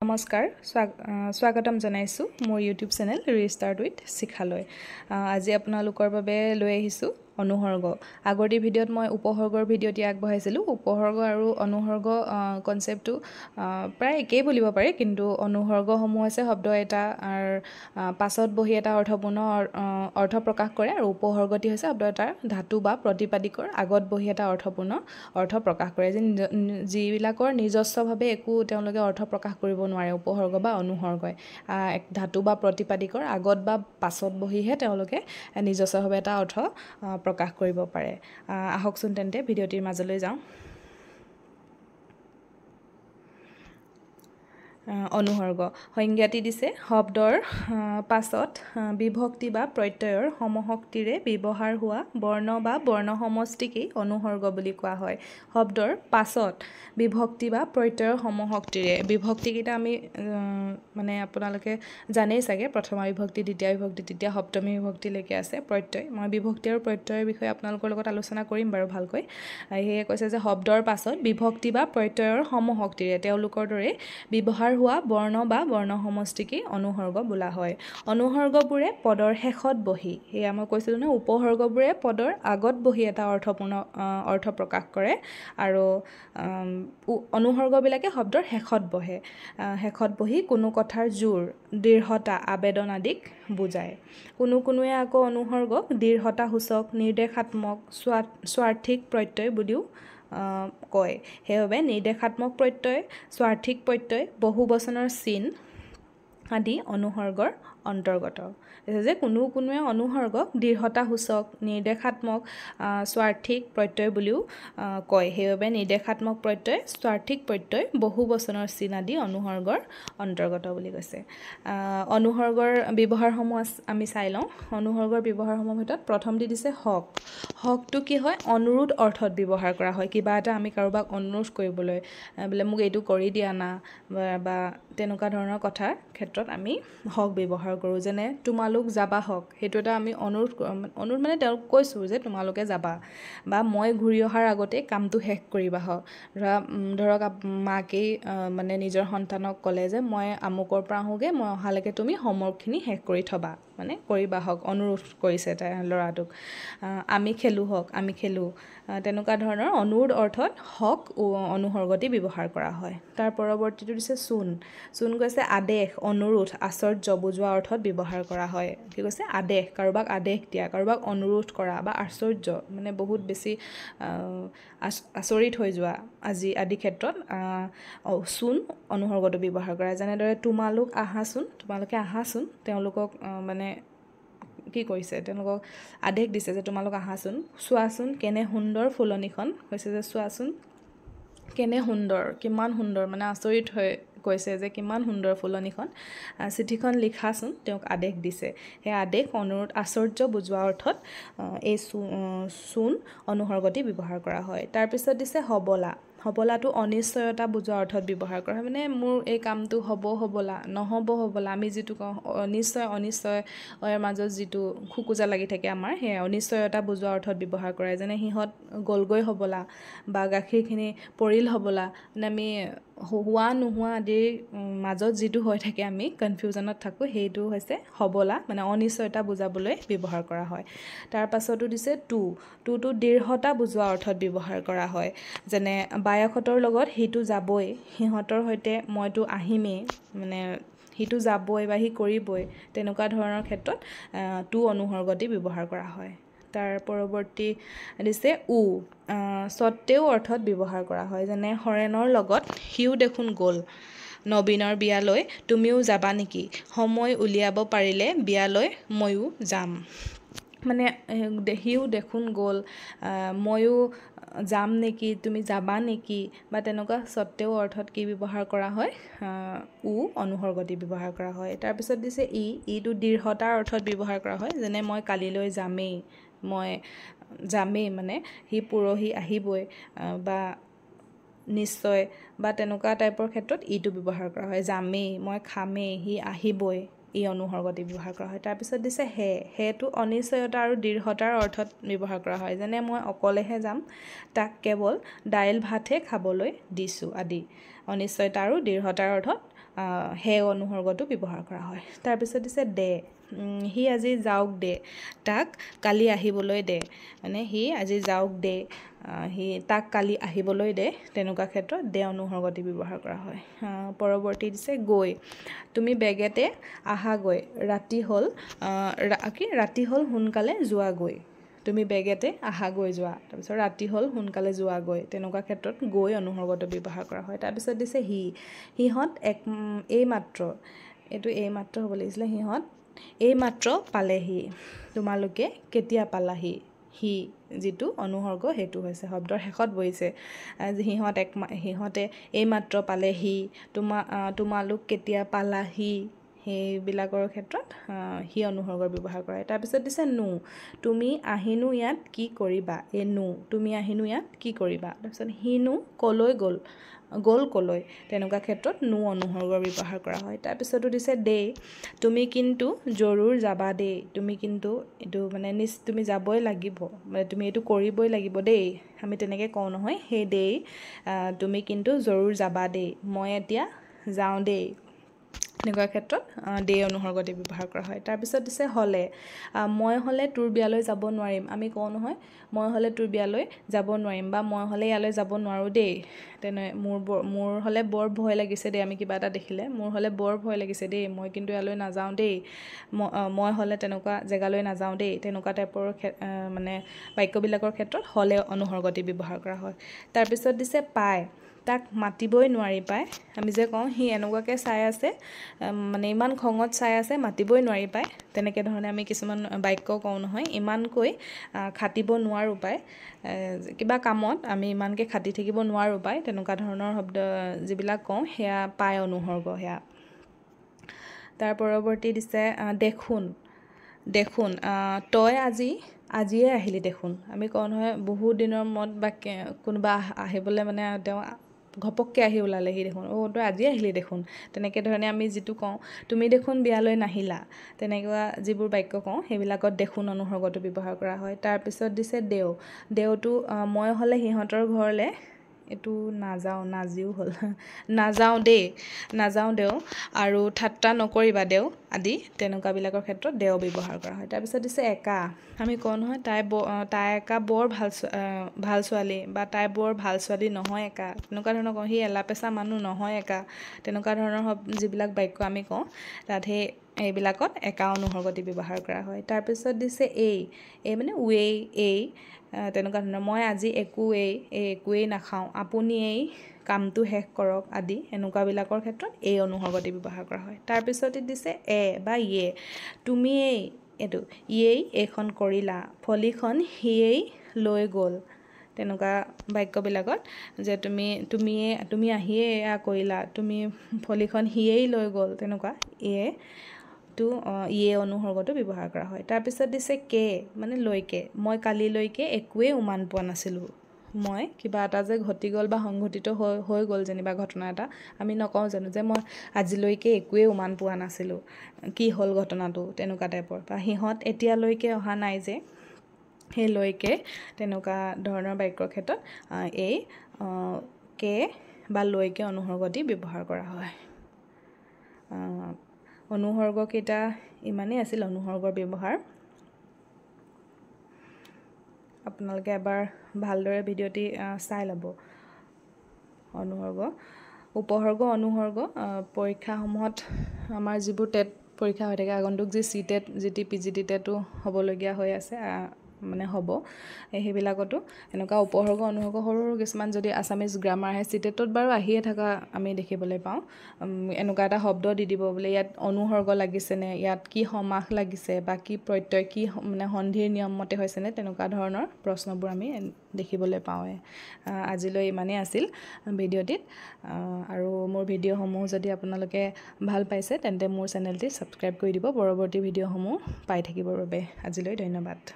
নমস্কাৰ স্বাগতম জনাইছোঁ মোৰ ইউটিউব চেনেল ৰিষ্টাৰ্ট উইথ শিখালৈ। আজি আপোনালোকৰ বাবে লৈ আহিছোঁ অনুসৰ্গ। আগৰ ভিডিঅ'ত মই উপসৰ্গৰ ভিডিঅ'টি আগবঢ়াইছিলোঁ। উপসৰ্গ আৰু অনুসৰ্গ কনচেপ্টটো প্ৰায় একেই বুলিব পাৰি, কিন্তু অনুসৰ্গসমূহ হৈছে শব্দ এটা পাছত বহি এটা অৰ্থপূৰ্ণ অৰ্থ প্ৰকাশ কৰে, আৰু উপসৰ্গটি হৈছে শব্দ এটাৰ ধাতু বা প্ৰতিপাদিকৰ আগত বহি এটা অৰ্থপূৰ্ণ অৰ্থ প্ৰকাশ কৰে, যিবিলাকৰ নিজস্বভাৱে একো তেওঁলোকে অৰ্থ প্ৰকাশ কৰিব নোৱাৰে। উপসৰ্গ বা অনুসৰ্গই ধাতু বা প্ৰতিপাদিকৰ আগত বা পাছত বহিহে তেওঁলোকে নিজস্বভাৱে এটা অৰ্থ প্ৰকাশ কৰিব পাৰে। আহকচোন তেন্তে ভিডিঅ'টিৰ মাজলৈ যাওঁ। অনুসৰ্গ সংজ্ঞাটি দিছে, শব্দৰ পাছত বিভক্তি বা প্ৰত্যয়ৰ সমশক্তিৰে ব্যৱহাৰ হোৱা বৰ্ণ বা বৰ্ণসমষ্টিকেই অনুসৰ্গ বুলি কোৱা হয়। শব্দৰ পাছত বিভক্তি বা প্ৰত্যয়ৰ সমশক্তিৰে, বিভক্তিকেইটা আমি মানে আপোনালোকে জানেই চাগে, প্ৰথমা বিভক্তি, দ্বিতীয় বিভক্তি, তৃতীয় সপ্তমী বিভক্তিলৈকে আছে প্ৰত্যয়। মই বিভক্তি আৰু প্ৰত্যয়ৰ বিষয়ে আপোনালোকৰ লগত আলোচনা কৰিম বাৰু ভালকৈ। সেয়ে কৈছে যে শব্দৰ পাছত বিভক্তি বা প্ৰত্যয়ৰ সমশক্তিৰে তেওঁলোকৰ দৰে ব্যৱহাৰ হোৱা বৰ্ণ বা বৰ্ণসমষ্টিকেই অনুসৰ্গ বোলা হয়। অনুসৰ্গবোৰে পদৰ শেষত বহি, সেয়া মই কৈছিলোঁ নহয়, উপসৰ্গবোৰে পদৰ আগত বহি এটা অৰ্থপূৰ্ণ অৰ্থ প্ৰকাশ কৰে, আৰু অনুসৰ্গবিলাকে শব্দৰ শেষত বহে। শেষত বহি কোনো কথাৰ জোৰ, দৃঢ়তা, আবেদন আদিক বুজায়। কোনোৱে আকৌ অনুসৰ্গক দৃঢ়তাসূচক, নিৰ্দেশাত্মক, স্বাৰ্থিক প্ৰত্যয় বুলিও কয়। সেইবাবে নিৰ্দেশাত্মক প্ৰত্যয়, স্বাৰ্থিক প্ৰত্যয়, বহুবচনৰ চিন আদি অনুসৰ্গৰ অন্তৰ্গত। যে কোনোৱে অনুসৰ্গক দৃঢ়তাসূচক, নিৰ্দেশাত্মক, স্বাৰ্থিক প্ৰত্যয় বুলিও কয়। সেইবাবে নিৰ্দেশাত্মক প্ৰত্যয়, স্বাৰ্থিক প্ৰত্যয়, বহুবচনৰ চিন আদি অনুসৰ্গৰ অন্তৰ্গত বুলি কৈছে। অনুসৰ্গৰ ব্যৱহাৰসমূহ আমি চাই লওঁ। অনুসৰ্গৰ ব্যৱহাৰসমূহৰ ভিতৰত প্ৰথমটি দিছে হক। হকটো কি হয়? অনুৰোধ অৰ্থত ব্যৱহাৰ কৰা হয়। কিবা এটা আমি কাৰোবাক অনুৰোধ কৰিবলৈ, বোলে মোক এইটো কৰি দিয়া না, বা তেনেকুৱা ধৰণৰ কথাৰ ক্ষেত্ৰত আমি হক ব্যৱহাৰ কৰোঁ। যেনে তোমালোক যাবা হক, সেইটো এটা আমি অনুৰোধ মানে তেওঁক কৈছোঁ যে তোমালোকে যাবা, বা মই ঘূৰি অহাৰ আগতেই কামটো শেষ কৰিবা হক। ধৰক মাকেই মানে নিজৰ সন্তানক ক'লে যে মই আমুকৰ পৰা আহোঁগৈ, মই অহালৈকে তুমি হোমৱৰ্কখিনি শেষ কৰি থবা, মানে কৰিবা হক, অনুৰোধ কৰিছে তাই ল'ৰাটোক। আমি খেলোঁ হক, আমি খেলোঁ, তেনেকুৱা ধৰণৰ অনুৰোধ অৰ্থত হক অনুসৰ্গটি ব্যৱহাৰ কৰা হয়। তাৰ পৰৱৰ্তীটো দিছে চোন। চোন কৈছে আদেশ, অনুৰোধ, আশ্চৰ্য বুজোৱা অৰ্থত ব্যৱহাৰ কৰা হয়। কি কৈছে? আদেশ, কাৰোবাক আদেশ দিয়া, কাৰোবাক অনুৰোধ কৰা, বা আশ্চৰ্য মানে বহুত বেছি আচৰিত হৈ যোৱা আদি ক্ষেত্ৰত চোন অনুসৰ্গটো ব্যৱহাৰ কৰা। যেনেদৰে তোমালোক আহাচোন, তোমালোকে আহাচোন, তেওঁলোকক মানে কি কৰিছে? তেওঁলোকক আদেশ দিছে যে তোমালোক আহাচোন। চোৱাচোন কেনে সুন্দৰ ফুলনিখন, কৈছে যে চোৱাচোন কেনে সুন্দৰ, কিমান সুন্দৰ, মানে আচৰিত হৈ কৈছে যে কিমান সুন্দৰ ফুলনিখন। চিঠিখন লিখাচোন, তেওঁক আদেশ দিছে। সেই আদেশ, অনুৰোধ, আশ্চৰ্য বুজোৱা অৰ্থত এই চোন অনুসৰ্গটি ব্যৱহাৰ কৰা হয়। তাৰপিছত দিছে হবলা। হবলাটো অনিশ্চয়তা বুজোৱা অৰ্থত ব্যৱহাৰ কৰা হয়। মানে মোৰ এই কামটো হ'ব হ'বলা, নহ'ব হ'বলা, আমি যিটো কওঁ অনিশ্চয়ৰ মাজত যিটো খোকোজা লাগি থাকে আমাৰ, সেই অনিশ্চয়তা বুজোৱা অৰ্থত ব্যৱহাৰ কৰে। যেনে সিহঁত গ'লগৈ হ'বলা, বা গাখীৰখিনি পৰিল হ'বলা, মানে আমি হোৱা নোহোৱা আদিৰ মাজত যিটো হৈ থাকে, আমি কনফিউজনত থাকোঁ, সেইটো হৈছে হবলা, মানে অনিশ্চয়তা বুজাবলৈ ব্যৱহাৰ কৰা হয়। তাৰ পাছতো দিছে টোটো দৃঢ়তা বুজোৱা অৰ্থত ব্যৱহাৰ কৰা হয়। যেনে বায়েকহঁতৰ লগত সিটো যাবই, সিহঁতৰ সৈতে মইতো আহিমেই, মানে সিটো যাবই বা সি কৰিবই, তেনেকুৱা ধৰণৰ ক্ষেত্ৰত টো অনুসৰ্গটি ব্যৱহাৰ কৰা হয়। তাৰ পৰৱৰ্তী দিছে স্বত্তেও অৰ্থত ব্যৱহাৰ কৰা হয়। যেনে হৰেণৰ লগত সিও দেখোন গ'ল, নবীনৰ বিয়ালৈ তুমিও যাবা নেকি, সময় উলিয়াব পাৰিলে বিয়ালৈ ময়ো যাম। মানে সিও দেখোন গ'ল, ময়ো যাম নেকি, তুমি যাবা নেকি, বা তেনেকুৱা স্বত্তেও অৰ্থত কি ব্যৱহাৰ কৰা হয়? অনুসৰ্গটি ব্যৱহাৰ কৰা হয়। তাৰপিছত দিছে ইটো দৃঢ়তাৰ অৰ্থত ব্যৱহাৰ কৰা হয়। যেনে মই কালিলৈ যামেই, মই যামেই, মানে সি পৰহি আহিবই, বা নিশ্চয়, বা তেনেকুৱা টাইপৰ ক্ষেত্ৰত ইটো ব্যৱহাৰ কৰা হয়। যামেই, মই খামেই, সি আহিবই, এই অনুসৰ্গটি ব্যৱহাৰ কৰা হয়। তাৰপিছত দিছে হেটো অনিশ্চয়তা আৰু দৃঢ়তাৰ অৰ্থত ব্যৱহাৰ কৰা হয়। যেনে মই অকলেহে যাম, তাক কেৱল দাইল ভাতহে খাবলৈ দিছোঁ আদি। অনিশ্চয়তা আৰু দৃঢ়তাৰ অৰ্থত হে অনুসৰ্গটো ব্যৱহাৰ কৰা হয় তাৰপিছত দিছে দে সি আজি যাওক দে তাক কালি আহিবলৈ দে মানে সি আজি যাওক দে সি তাক কালি আহিবলৈ দে তেনেকুৱা ক্ষেত্ৰত দে অনুসৰ্গটি ব্যৱহাৰ কৰা হয় পৰৱৰ্তী দিছে গৈ তুমি বেগেতে আহাগৈ ৰাতি হ'ল ৰাতি হ'ল সোনকালে যোৱাগৈ তুমি বেগেতে আহাগৈ যোৱা তাৰপিছত ৰাতি হ'ল সোনকালে যোৱাগৈ তেনেকুৱা ক্ষেত্ৰত গৈ অনুসৰ্গটো ব্যৱহাৰ কৰা হয় তাৰপিছত দিছে সিহঁত এইমাত্ৰ এইটো এইমাত্ৰ হ'ব লাগিছিলে সিহঁত এইমাত্ৰ পালেহি তোমালোকে কেতিয়া পালাহি সি যিটো অনুসৰ্গ সেইটো হৈছে শব্দৰ শেষত বহিছে সিহঁতে এইমাত্ৰ পালেহি তোমালোক কেতিয়া পালাহি সেইবিলাকৰ ক্ষেত্ৰত সি অনুসৰ্গৰ ব্যৱহাৰ কৰে তাৰপিছত দিছে নো তুমি আহিনো ইয়াত কি কৰিবা তুমি আহিনো ইয়াত কি কৰিবা তাৰপিছত সিনো কলৈ গ'ল কলৈ তেনেকুৱা ক্ষেত্ৰত নো অনুসৰ্গৰ ব্যৱহাৰ কৰা হয় তাৰপিছতো দিছে দেই তুমি কিন্তু জৰুৰ যাবা দেই তুমি কিন্তু এইটো মানে তুমি যাবই লাগিব মানে তুমি এইটো কৰিবই লাগিব দেই আমি তেনেকৈ কওঁ নহয় সেই দেই তুমি কিন্তু জৰুৰ যাবা দেই মই এতিয়া যাওঁ দেই এনেকুৱা ক্ষেত্ৰত দে অনুসৰ্গটি ব্যৱহাৰ কৰা হয় তাৰপিছত দিছে হ'লে মই হ'লে তোৰ বিয়ালৈ যাব নোৱাৰিম আমি কওঁ নহয় মই হ'লে তোৰ বিয়ালৈ যাব নোৱাৰিম বা মই হ'লে ইয়ালৈ যাব নোৱাৰোঁ দেই মোৰ হ'লে বৰ ভয় লাগিছে দেই আমি কিবা এটা দেখিলে মোৰ হ'লে বৰ ভয় লাগিছে দেই মই কিন্তু ইয়ালৈ নাযাওঁ দেই মই হ'লে তেনেকুৱা জেগালৈ নাযাওঁ দেই তেনেকুৱা টাইপৰ মানে বাক্যবিলাকৰ ক্ষেত্ৰত হ'লে অনুসৰ্গটি ব্যৱহাৰ কৰা হয় তাৰপিছত দিছে পায় তাক মাতিবই নোৱাৰি পায় আমি যে কওঁ সি এনেকুৱাকৈ চাই আছে মানে ইমান খঙত চাই আছে মাতিবই নোৱাৰি পায় তেনেকৈ ধৰণে আমি কিছুমান বাক্য কওঁ নহয় ইমানকৈ খাটিব নোৱাৰোঁ পায় কিবা কামত আমি ইমানকৈ খাটি থাকিব নোৱাৰোঁ পায় তেনেকুৱা ধৰণৰ শব্দ যিবিলাক কওঁ সেয়া পায় অনুসৰ্গ সেয়া তাৰ পৰৱৰ্তী দিছে দেখোন তই আজিয়ে আহিলি দেখোন আমি কওঁ নহয় বহুত দিনৰ মূৰত বা কোনোবা আহিবলৈ মানে তেওঁ ঘপককৈ আহি ওলালেহি দেখোন তই আজি আহিলি দেখোন তেনেকৈ ধৰণে আমি যিটো কওঁ তুমি দেখোন বিয়ালৈ নাহিলা তেনেকুৱা যিবোৰ বাক্য কওঁ সেইবিলাকত দেখোন অনুসৰ্গটো ব্যৱহাৰ কৰা হয় তাৰপিছত দিছে দেওটো মই হ'লে সিহঁতৰ ঘৰলৈ এইটো নাজিও হ'ল নাযাওঁ দেও আৰু ঠাট্টা নকৰিবা দেও আদি তেনেকুৱাবিলাকৰ ক্ষেত্ৰত দেও ব্যৱহাৰ কৰা হয় তাৰপিছত দিছে একা আমি কওঁ নহয় তাই একা বৰ ভাল ছোৱালী বা তাই বৰ ভাল ছোৱালী নহয় একা তেনেকুৱা ধৰণৰ কওঁ সি এলাপেচা মানুহ নহয় একা তেনেকুৱা ধৰণৰ যিবিলাক বাক্য আমি কওঁ তাত এইবিলাকত একা অনুসৰ্গটি ব্যৱহাৰ কৰা হয় তাৰপিছত দিছে এই মানে এই তেনেকুৱা ধৰণৰ মই আজি একোৱেই নাখাওঁ আপুনি এই কামটো শেষ কৰক আদি এনেকুৱাবিলাকৰ ক্ষেত্ৰত এই অনুসৰ্গটি ব্যৱহাৰ কৰা হয় তাৰপিছতে দিছে বা ইয়ে তুমি এইখন কৰিলা ফলিখন সিয়েই লৈ গ'ল তেনেকুৱা বাক্যবিলাকত যে তুমি আহিয়ে এয়া কৰিলা তুমি ফলিখন সিয়েই লৈ গ'ল তেনেকুৱা ইয়ে অনুসৰ্গটো ব্যৱহাৰ কৰা হয় তাৰপিছত দিছে মানে লৈকে মই কালিলৈকে একোৱেই উমান পোৱা নাছিলোঁ মই কিবা এটা যে ঘটি গ'ল বা সংঘটিত হৈ গ'ল যেনিবা ঘটনা এটা আমি নকওঁ জানো যে মই আজিলৈকে একোৱেই উমান পোৱা নাছিলোঁ কি হ'ল ঘটনাটো তেনেকুৱা টাইপৰ বা সিহঁত এতিয়ালৈকে অহা নাই যে সেই লৈকে তেনেকুৱা ধৰণৰ বাক্যৰ ক্ষেত্ৰত বা লৈকে অনুসৰ্গটি ব্যৱহাৰ কৰা হয় অনুসৰ্গকেইটা ইমানেই আছিল অনুসৰ্গৰ ব্যৱহাৰ আপোনালোকে এবাৰ ভালদৰে ভিডিঅ'টি চাই ল'ব উপসৰ্গ অনুসৰ্গ পৰীক্ষাসমূহত আমাৰ যিবোৰ টেট পৰীক্ষা হৈ থাকে আগন্তুক যি CTET PGT টেটো হ'বলগীয়া হৈ আছে মানে হ'ব সেইবিলাকতো এনেকুৱা উপসৰ্গ অনুসৰ্গ সৰু কিছুমান যদি আছামিজ গ্ৰামাৰ আহে CTETত বাৰু আহিয়ে থকা আমি দেখিবলৈ পাওঁ এনেকুৱা এটা শব্দ দি দিব বোলে ইয়াত অনুসৰ্গ লাগিছেনে ইয়াত কি সমাস লাগিছে বা কি প্ৰত্যয় কি মানে সন্ধিৰ নিয়ম মতে হৈছেনে তেনেকুৱা ধৰণৰ প্ৰশ্নবোৰ আমি দেখিবলৈ পাওঁৱে আজিলৈ ইমানেই আছিল ভিডিঅ'টিত আৰু মোৰ ভিডিঅ'সমূহ যদি আপোনালোকে ভাল পাইছে তেন্তে মোৰ চেনেলটি ছাবস্ক্ৰাইব কৰি দিব পৰৱৰ্তী ভিডিঅ'সমূহ পাই থাকিবৰ বাবে আজিলৈ ধন্যবাদ